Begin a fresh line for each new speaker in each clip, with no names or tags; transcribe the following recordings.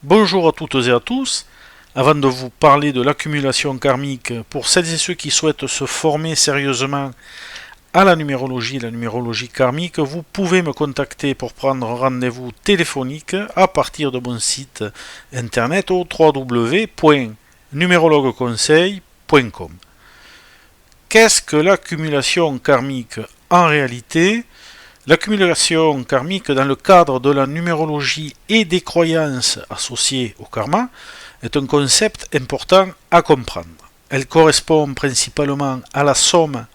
Bonjour à toutes et à tous. Avant de vous parler de l'accumulation karmique, pour celles et ceux qui souhaitent se former sérieusement à la numérologie karmique, vous pouvez me contacter pour prendre un rendez-vous téléphonique à partir de mon site internet au www.numérologueconseil.com. Qu'est-ce que l'accumulation karmique en réalité? L'accumulation karmique dans le cadre de la numérologie et des croyances associées au karma est un concept important à comprendre. Elle correspond principalement à la somme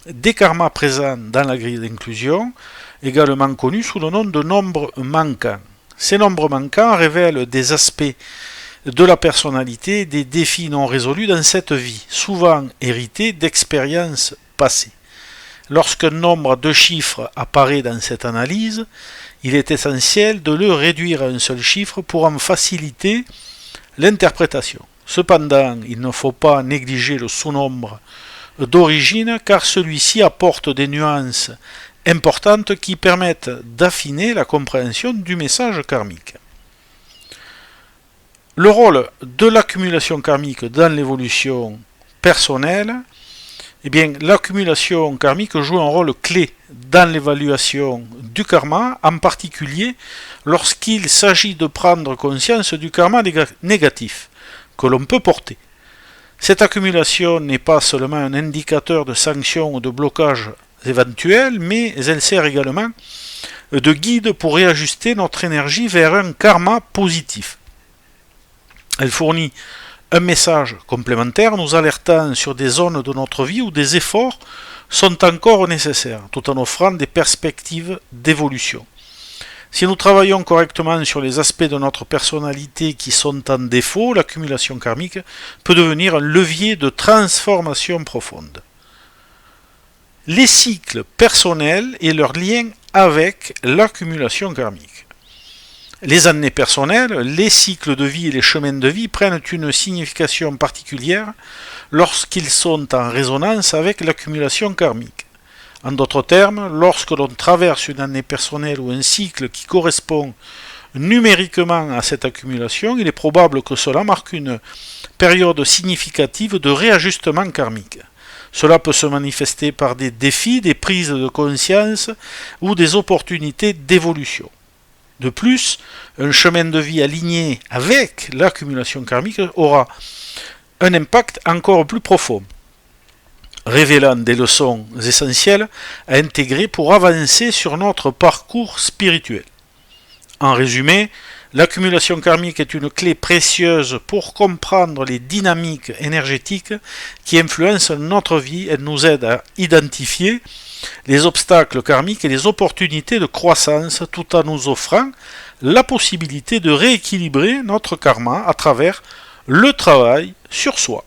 des karmas présents dans la grille d'inclusion, également connue sous le nom de nombres manquants. Ces nombres manquants révèlent des aspects de la personnalité, des défis non résolus dans cette vie, souvent hérités d'expériences passées. Lorsqu'un nombre de chiffres apparaît dans cette analyse, il est essentiel de le réduire à un seul chiffre pour en faciliter l'interprétation. Cependant, il ne faut pas négliger le sous-nombre d'origine car celui-ci apporte des nuances importantes qui permettent d'affiner la compréhension du message karmique. Le rôle de l'accumulation karmique dans l'évolution personnelle. Eh bien, l'accumulation karmique joue un rôle clé dans l'évaluation du karma, en particulier lorsqu'il s'agit de prendre conscience du karma négatif que l'on peut porter. Cette accumulation n'est pas seulement un indicateur de sanction ou de blocage éventuel, mais elle sert également de guide pour réajuster notre énergie vers un karma positif. Elle fournit un message complémentaire nous alertant sur des zones de notre vie où des efforts sont encore nécessaires, tout en offrant des perspectives d'évolution. Si nous travaillons correctement sur les aspects de notre personnalité qui sont en défaut, l'accumulation karmique peut devenir un levier de transformation profonde. Les cycles personnels et leur lien avec l'accumulation karmique. Les années personnelles, les cycles de vie et les chemins de vie prennent une signification particulière lorsqu'ils sont en résonance avec l'accumulation karmique. En d'autres termes, lorsque l'on traverse une année personnelle ou un cycle qui correspond numériquement à cette accumulation, il est probable que cela marque une période significative de réajustement karmique. Cela peut se manifester par des défis, des prises de conscience ou des opportunités d'évolution. De plus, un chemin de vie aligné avec l'accumulation karmique aura un impact encore plus profond, révélant des leçons essentielles à intégrer pour avancer sur notre parcours spirituel. En résumé, l'accumulation karmique est une clé précieuse pour comprendre les dynamiques énergétiques qui influencent notre vie et nous aide à identifier les obstacles karmiques et les opportunités de croissance tout en nous offrant la possibilité de rééquilibrer notre karma à travers le travail sur soi.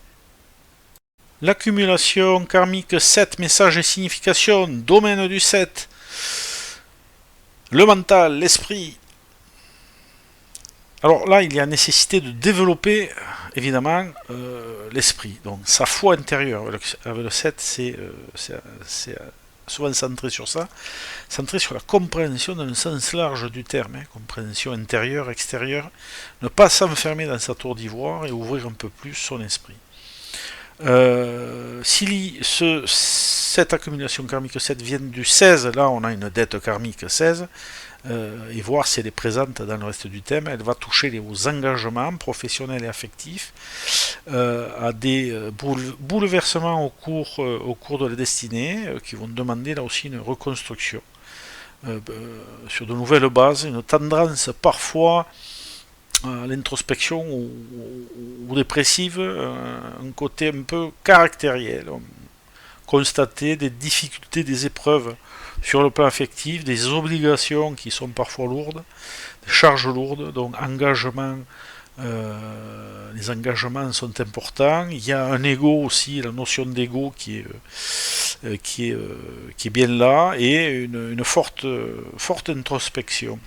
L'accumulation karmique 7, message et signification, domaine du 7, le mental, l'esprit. Alors là, il y a nécessité de développer évidemment l'esprit, donc sa foi intérieure. Avec le 7, c'est souvent centré sur ça, centré sur la compréhension dans le sens large du terme, compréhension intérieure, extérieure, ne pas s'enfermer dans sa tour d'ivoire et ouvrir un peu plus son esprit. Si cette accumulation karmique 7 vient du 16, là on a une dette karmique 16, et voir si elle est présente dans le reste du thème, elle va toucher aux engagements professionnels et affectifs, à des bouleversements au cours de la destinée, qui vont demander là aussi une reconstruction sur de nouvelles bases, une tendance parfois à l'introspection ou dépressive, un côté un peu caractériel, constater des difficultés, des épreuves sur le plan affectif, des obligations qui sont parfois lourdes, des charges lourdes, donc les engagements sont importants. Il y a un ego aussi, la notion d'ego qui est bien là, et une forte introspection.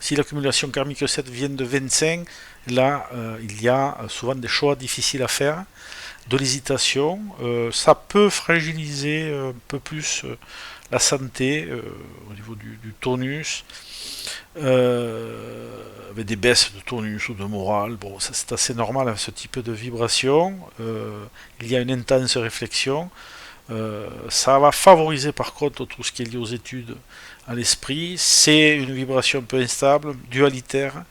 Si l'accumulation karmique 7 vient de 25, là il y a souvent des choix difficiles à faire, de l'hésitation, ça peut fragiliser un peu plus la santé au niveau du tonus, avec des baisses de tonus ou de morale. Bon, ça c'est assez normal à ce type de vibration. Il y a une intense réflexion. Ça va favoriser par contre tout ce qui est lié aux études à l'esprit. C'est une vibration un peu instable, dualitaire.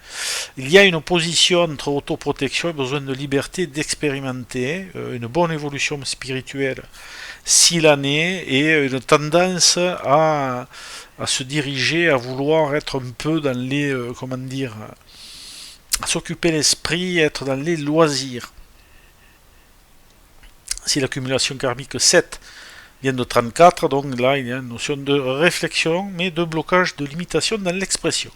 Il y a une opposition entre autoprotection et besoin de liberté d'expérimenter, une bonne évolution spirituelle s'il en est, et une tendance à se diriger, à vouloir être un peu dans les, comment dire, à s'occuper l'esprit, être dans les loisirs. Si l'accumulation karmique 7 vient de 34, donc là il y a une notion de réflexion, mais de blocage, de limitation dans l'expression.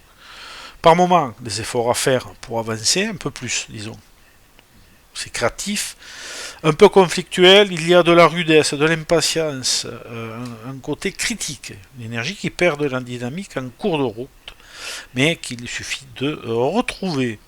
Par moment, des efforts à faire pour avancer, un peu plus, disons. C'est créatif, un peu conflictuel, il y a de la rudesse, de l'impatience, un côté critique, une énergie qui perd de la dynamique en cours de route, mais qu'il suffit de retrouver.